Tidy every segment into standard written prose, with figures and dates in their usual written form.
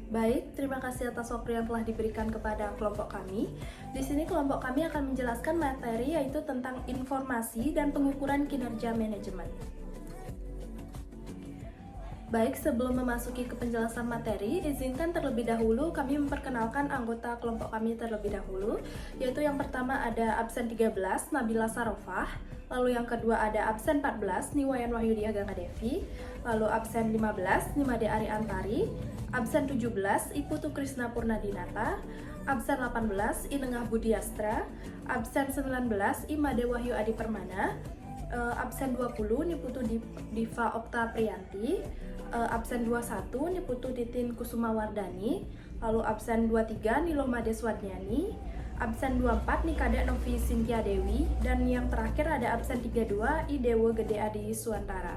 Baik, terima kasih atas waktu yang telah diberikan kepada kelompok kami. Di sini kelompok kami akan menjelaskan materi yaitu tentang informasi dan pengukuran kinerja manajemen. Baik, sebelum memasuki ke penjelasan materi, izinkan terlebih dahulu kami memperkenalkan anggota kelompok kami terlebih dahulu, yaitu yang pertama ada absen 13, Nabila Sarofah, lalu yang kedua ada absen 14, Niwayan Wahyudi Agama Devi, lalu absen 15, Nimade Ari Antari, absen 17, Iputu Krisna Purnadinata, absen 18, Inengah Budiastra, absen 19, Imade Wahyu Adi Permana, absen 20, Niputu Diva Okta Priyanti, absen 21, Niputu Titin Kusuma Wardani, lalu absen 23, Niloma Deswadnyani, absen 24, Nikadek Novi Sintia Dewi, dan yang terakhir ada absen 32, Idewo Gede Adi Suantara.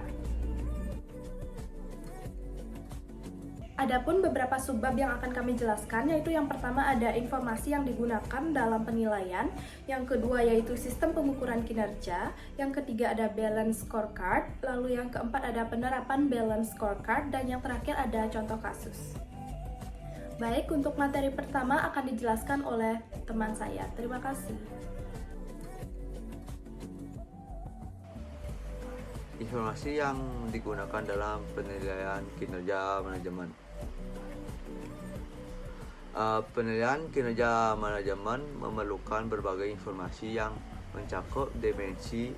Adapun beberapa subbab yang akan kami jelaskan, yaitu yang pertama ada informasi yang digunakan dalam penilaian, yang kedua yaitu sistem pengukuran kinerja, yang ketiga ada balance scorecard, lalu yang keempat ada penerapan balance scorecard, dan yang terakhir ada contoh kasus. Baik, untuk materi pertama akan dijelaskan oleh teman saya. Terima kasih. Informasi yang digunakan dalam penilaian kinerja manajemen. Penilaian kinerja manajemen memerlukan berbagai informasi yang mencakup dimensi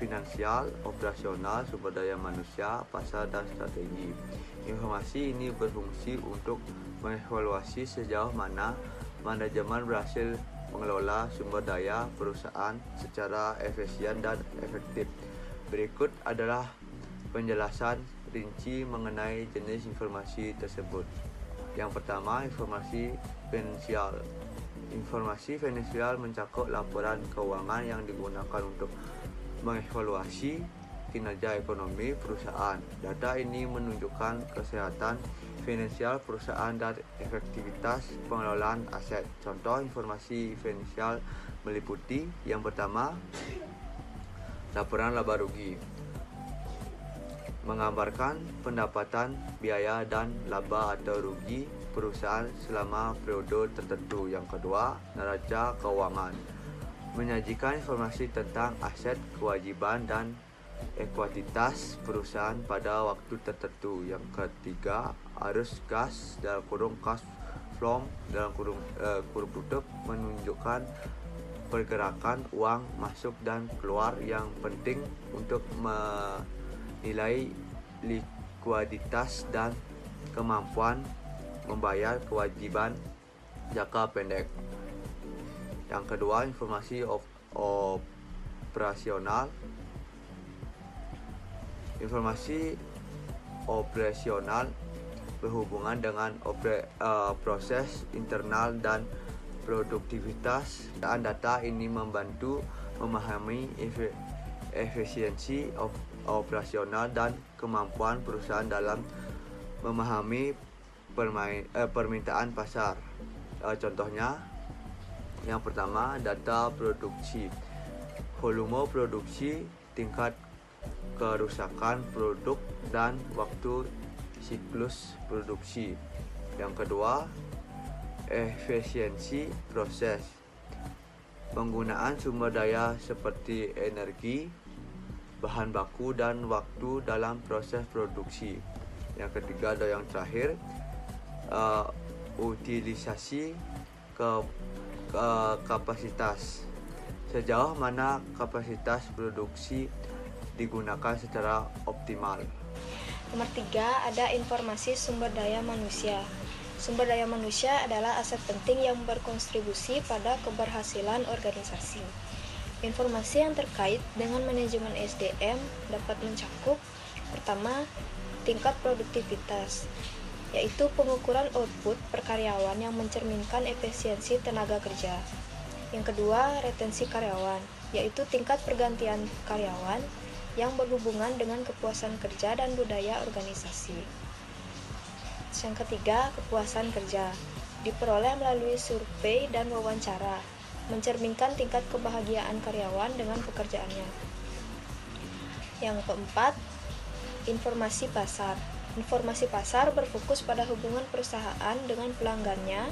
finansial, operasional, sumber daya manusia, pasar, dan strategi. Informasi ini berfungsi untuk mengevaluasi sejauh mana manajemen berhasil mengelola sumber daya perusahaan secara efisien dan efektif. Berikut adalah penjelasan rinci mengenai jenis informasi tersebut. Yang pertama, informasi finansial. Informasi finansial mencakup laporan keuangan yang digunakan untuk mengevaluasi kinerja ekonomi perusahaan. Data ini menunjukkan kesehatan finansial perusahaan dan efektivitas pengelolaan aset. Contoh informasi finansial meliputi yang pertama, laporan laba rugi, menggambarkan pendapatan, biaya, dan laba atau rugi perusahaan selama periode tertentu. Yang kedua, neraca keuangan, menyajikan informasi tentang aset, kewajiban, dan ekuitas perusahaan pada waktu tertentu. Yang ketiga, arus kas dalam kurung cash flow dalam kurung tutup, menunjukkan pergerakan uang masuk dan keluar yang penting untuk menilai likuiditas dan kemampuan membayar kewajiban jangka pendek. Yang kedua, informasi operasional. Informasi operasional berhubungan dengan proses internal dan produktivitas, dan data ini membantu memahami efisiensi operasional dan kemampuan perusahaan dalam memahami permintaan pasar. Contohnya, yang pertama, data produksi, volume produksi, tingkat kerusakan produk, dan waktu siklus produksi. Yang kedua, efisiensi proses, penggunaan sumber daya seperti energi, bahan baku, dan waktu dalam proses produksi. Yang ketiga dan yang terakhir, utilisasi kapasitas, sejauh mana kapasitas produksi digunakan secara optimal. Nomor 3, ada informasi sumber daya manusia. Sumber daya manusia adalah aset penting yang berkontribusi pada keberhasilan organisasi. Informasi yang terkait dengan manajemen SDM dapat mencakup, pertama, tingkat produktivitas, yaitu pengukuran output per karyawan yang mencerminkan efisiensi tenaga kerja. Yang kedua, retensi karyawan, yaitu tingkat pergantian karyawan yang berhubungan dengan kepuasan kerja dan budaya organisasi. Yang ketiga, kepuasan kerja, diperoleh melalui survei dan wawancara, mencerminkan tingkat kebahagiaan karyawan dengan pekerjaannya. Yang keempat, informasi pasar, Informasi pasar berfokus pada hubungan perusahaan dengan pelanggannya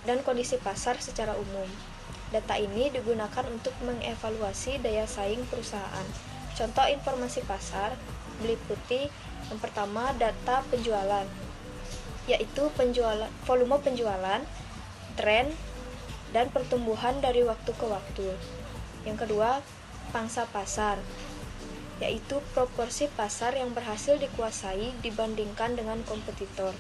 dan kondisi pasar secara umum. Data ini digunakan untuk mengevaluasi daya saing perusahaan. Contoh informasi pasar meliputi yang pertama data penjualan, yaitu volume penjualan, tren, dan pertumbuhan dari waktu ke waktu. Yang kedua, pangsa pasar, yaitu proporsi pasar yang berhasil dikuasai dibandingkan dengan kompetitor.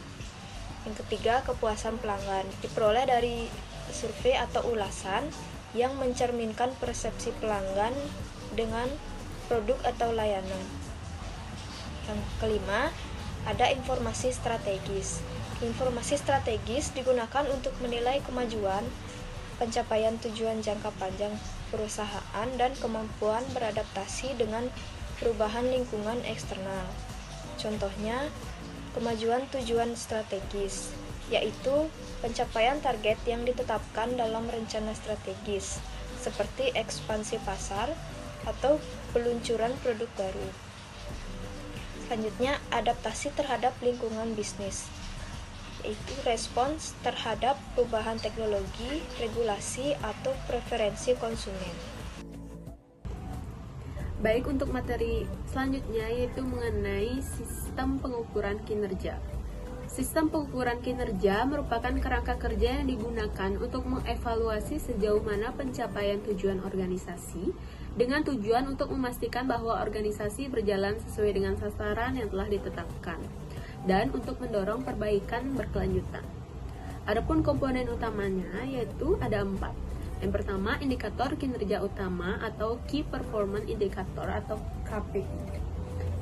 Yang ketiga, kepuasan pelanggan, diperoleh dari survei atau ulasan yang mencerminkan persepsi pelanggan dengan produk atau layanan. Yang kelima, ada informasi strategis. Informasi strategis digunakan untuk menilai kemajuan, pencapaian tujuan jangka panjang perusahaan, dan kemampuan beradaptasi dengan perubahan lingkungan eksternal. Contohnya, kemajuan tujuan strategis, yaitu pencapaian target yang ditetapkan dalam rencana strategis, seperti ekspansi pasar atau peluncuran produk baru. Selanjutnya, adaptasi terhadap lingkungan bisnis, yaitu respons terhadap perubahan teknologi, regulasi, atau preferensi konsumen. Baik, untuk materi selanjutnya yaitu mengenai sistem pengukuran kinerja. Sistem pengukuran kinerja merupakan kerangka kerja yang digunakan untuk mengevaluasi sejauh mana pencapaian tujuan organisasi dengan tujuan untuk memastikan bahwa organisasi berjalan sesuai dengan sasaran yang telah ditetapkan dan untuk mendorong perbaikan berkelanjutan. Adapun komponen utamanya yaitu ada 4. Yang pertama, indikator kinerja utama atau Key Performance Indicator atau KPI,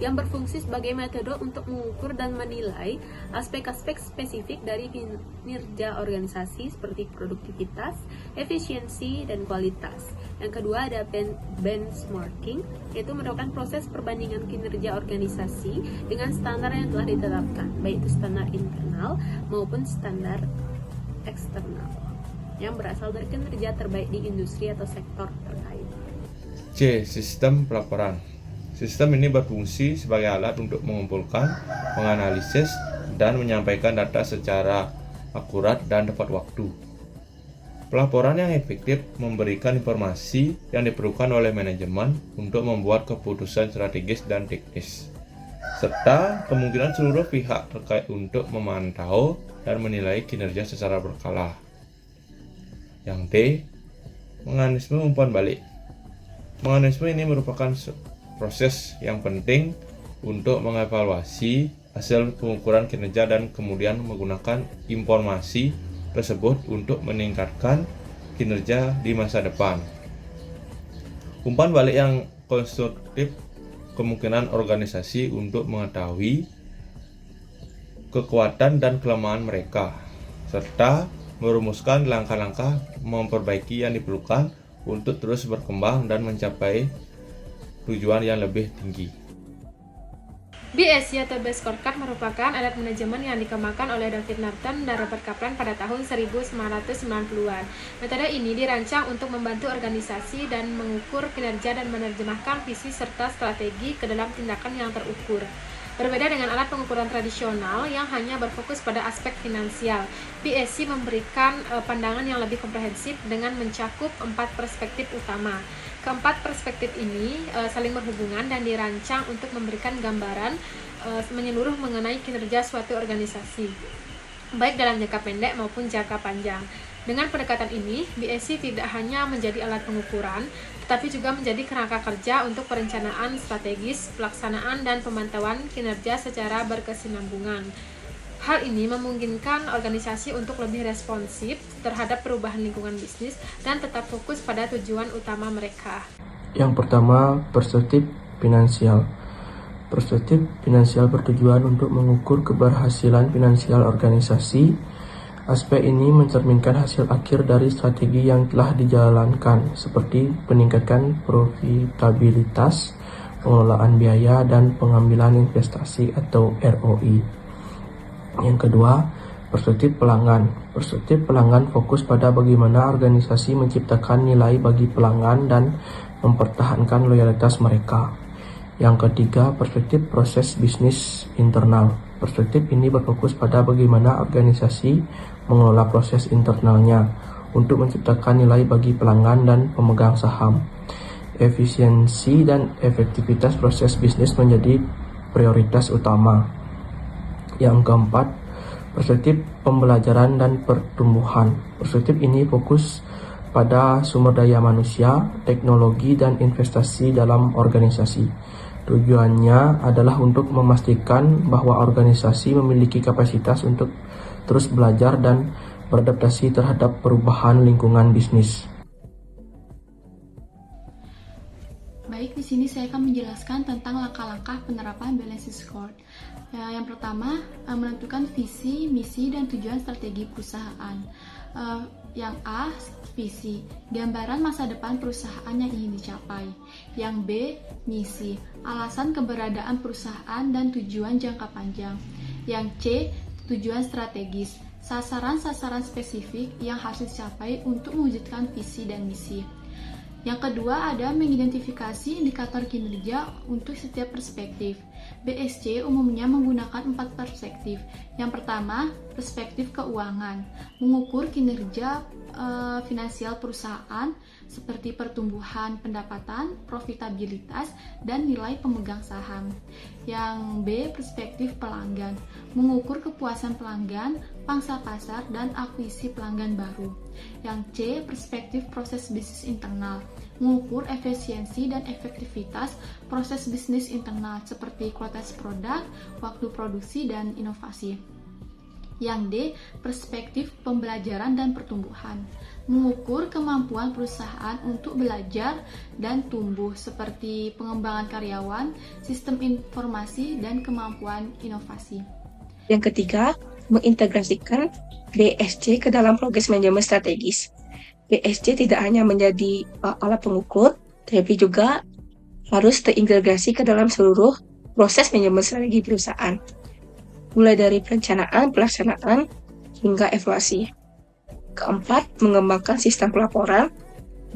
yang berfungsi sebagai metode untuk mengukur dan menilai aspek-aspek spesifik dari kinerja organisasi seperti produktivitas, efisiensi, dan kualitas. Yang kedua ada benchmarking, yaitu merupakan proses perbandingan kinerja organisasi dengan standar yang telah ditetapkan, baik itu standar internal maupun standar eksternal yang berasal dari kinerja terbaik di industri atau sektor terkait. C. Sistem pelaporan. Sistem ini berfungsi sebagai alat untuk mengumpulkan, menganalisis, dan menyampaikan data secara akurat dan tepat waktu. Pelaporan yang efektif memberikan informasi yang diperlukan oleh manajemen untuk membuat keputusan strategis dan teknis, serta kemungkinan seluruh pihak terkait untuk memantau dan menilai kinerja secara berkala. Yang D. Mekanisme umpan balik. Mekanisme ini merupakan proses yang penting untuk mengevaluasi hasil pengukuran kinerja dan kemudian menggunakan informasi tersebut untuk meningkatkan kinerja di masa depan. Umpan balik yang konstruktif kemungkinan organisasi untuk mengetahui kekuatan dan kelemahan mereka, serta merumuskan langkah-langkah memperbaiki yang diperlukan untuk terus berkembang dan mencapai tujuan yang lebih tinggi. BSC atau Best Scorecard merupakan alat manajemen yang dikembangkan oleh David Norton dan Robert Kaplan pada tahun 1990-an. Metode ini dirancang untuk membantu organisasi dan mengukur kinerja dan menerjemahkan visi serta strategi ke dalam tindakan yang terukur. Berbeda dengan alat pengukuran tradisional yang hanya berfokus pada aspek finansial, BSC memberikan pandangan yang lebih komprehensif dengan mencakup 4 perspektif utama. Keempat perspektif ini saling berhubungan dan dirancang untuk memberikan gambaran menyeluruh mengenai kinerja suatu organisasi, baik dalam jangka pendek maupun jangka panjang. Dengan pendekatan ini, BSC tidak hanya menjadi alat pengukuran, tetapi juga menjadi kerangka kerja untuk perencanaan strategis, pelaksanaan, dan pemantauan kinerja secara berkesinambungan. Hal ini memungkinkan organisasi untuk lebih responsif terhadap perubahan lingkungan bisnis dan tetap fokus pada tujuan utama mereka. Yang pertama, perspektif finansial. Perspektif finansial bertujuan untuk mengukur keberhasilan finansial organisasi. Aspek ini mencerminkan hasil akhir dari strategi yang telah dijalankan, seperti peningkatan profitabilitas, pengelolaan biaya, dan pengambilan investasi atau ROI. Yang kedua, perspektif pelanggan. Perspektif pelanggan fokus pada bagaimana organisasi menciptakan nilai bagi pelanggan dan mempertahankan loyalitas mereka. Yang ketiga, perspektif proses bisnis internal. Perspektif ini berfokus pada bagaimana organisasi mengelola proses internalnya untuk menciptakan nilai bagi pelanggan dan pemegang saham. Efisiensi dan efektivitas proses bisnis menjadi prioritas utama. Yang keempat, perspektif pembelajaran dan pertumbuhan. Perspektif ini fokus pada sumber daya manusia, teknologi, dan investasi dalam organisasi. Tujuannya adalah untuk memastikan bahwa organisasi memiliki kapasitas untuk terus belajar dan beradaptasi terhadap perubahan lingkungan bisnis. Baik, di sini saya akan menjelaskan tentang langkah-langkah penerapan balancing score. Yang pertama, menentukan visi, misi, dan tujuan strategi perusahaan. Yang A, visi, gambaran masa depan perusahaan yang ingin dicapai. Yang B, misi, alasan keberadaan perusahaan dan tujuan jangka panjang. Yang C, tujuan strategis, sasaran-sasaran spesifik yang harus dicapai untuk mewujudkan visi dan misi. Yang kedua ada mengidentifikasi indikator kinerja untuk setiap perspektif. BSC umumnya menggunakan 4 perspektif. Yang pertama, perspektif keuangan, mengukur kinerja finansial perusahaan seperti pertumbuhan pendapatan, profitabilitas, dan nilai pemegang saham. Yang B, perspektif pelanggan, mengukur kepuasan pelanggan, pangsa pasar, dan akuisisi pelanggan baru. Yang C, perspektif proses bisnis internal, mengukur efisiensi dan efektivitas proses bisnis internal seperti kualitas produk, waktu produksi, dan inovasi. Yang D, perspektif pembelajaran dan pertumbuhan, mengukur kemampuan perusahaan untuk belajar dan tumbuh seperti pengembangan karyawan, sistem informasi, dan kemampuan inovasi. Yang ketiga, mengintegrasikan BSC ke dalam progres manajemen strategis. BSC tidak hanya menjadi alat pengukur, tapi juga harus terintegrasi ke dalam seluruh proses manajemen strategi perusahaan, mulai dari perencanaan, pelaksanaan, hingga evaluasi. Keempat, mengembangkan sistem pelaporan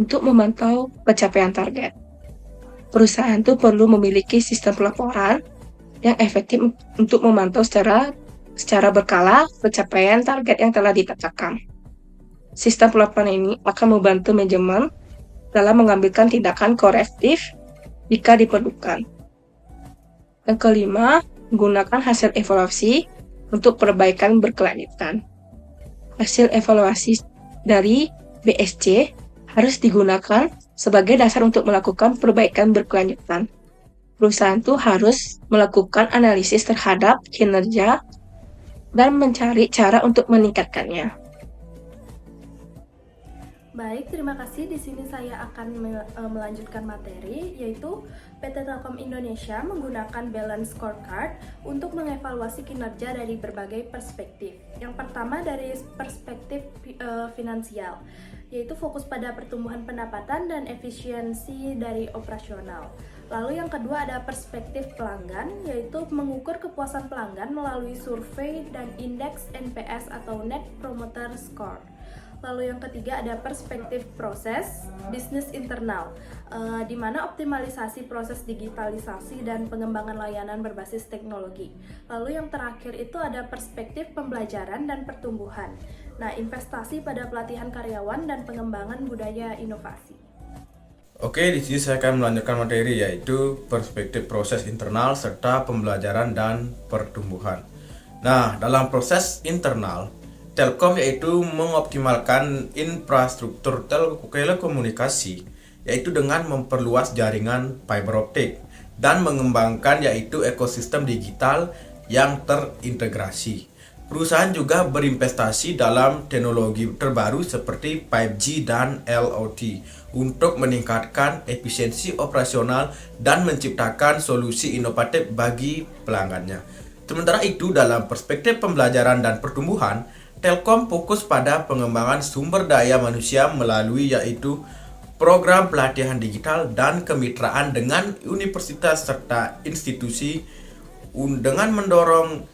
untuk memantau pencapaian target. Perusahaan itu perlu memiliki sistem pelaporan yang efektif untuk memantau secara berkala pencapaian target yang telah ditetapkan. Sistem pelaporan ini akan membantu manajemen dalam mengambilkan tindakan korektif jika diperlukan. Yang kelima, menggunakan hasil evaluasi untuk perbaikan berkelanjutan. Hasil evaluasi dari BSC harus digunakan sebagai dasar untuk melakukan perbaikan berkelanjutan. Perusahaan itu harus melakukan analisis terhadap kinerja dan mencari cara untuk meningkatkannya. Baik, terima kasih. Di sini saya akan melanjutkan materi, yaitu PT Telkom Indonesia menggunakan balance scorecard untuk mengevaluasi kinerja dari berbagai perspektif. Yang pertama dari perspektif finansial, yaitu fokus pada pertumbuhan pendapatan dan efisiensi dari operasional. Lalu yang kedua ada perspektif pelanggan, yaitu mengukur kepuasan pelanggan melalui survei dan indeks NPS atau Net Promoter Score. Lalu yang ketiga ada perspektif proses bisnis internal, di mana optimalisasi proses digitalisasi dan pengembangan layanan berbasis teknologi. Lalu yang terakhir itu ada perspektif pembelajaran dan pertumbuhan. Nah, investasi pada pelatihan karyawan dan pengembangan budaya inovasi. Oke, di sini saya akan melanjutkan materi yaitu perspektif proses internal serta pembelajaran dan pertumbuhan. Nah, dalam proses internal, Telkom yaitu mengoptimalkan infrastruktur telekomunikasi yaitu dengan memperluas jaringan fiber optik dan mengembangkan yaitu ekosistem digital yang terintegrasi. Perusahaan juga berinvestasi dalam teknologi terbaru seperti 5G dan LOT untuk meningkatkan efisiensi operasional dan menciptakan solusi inovatif bagi pelanggannya. Sementara itu, dalam perspektif pembelajaran dan pertumbuhan, Telkom fokus pada pengembangan sumber daya manusia melalui yaitu program pelatihan digital dan kemitraan dengan universitas serta institusi dengan mendorong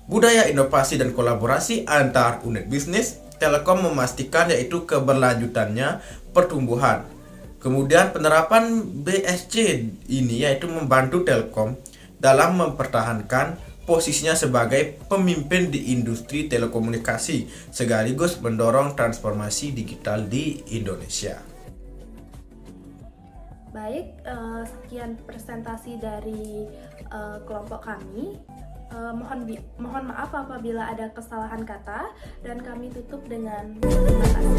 budaya inovasi dan kolaborasi antar unit bisnis. Telkom memastikan yaitu keberlanjutannya pertumbuhan. Kemudian penerapan BSC ini yaitu membantu Telkom dalam mempertahankan posisinya sebagai pemimpin di industri telekomunikasi sekaligus mendorong transformasi digital di Indonesia. Baik, sekian presentasi dari kelompok kami. Mohon maaf apabila ada kesalahan kata dan kami tutup dengan terima kasih.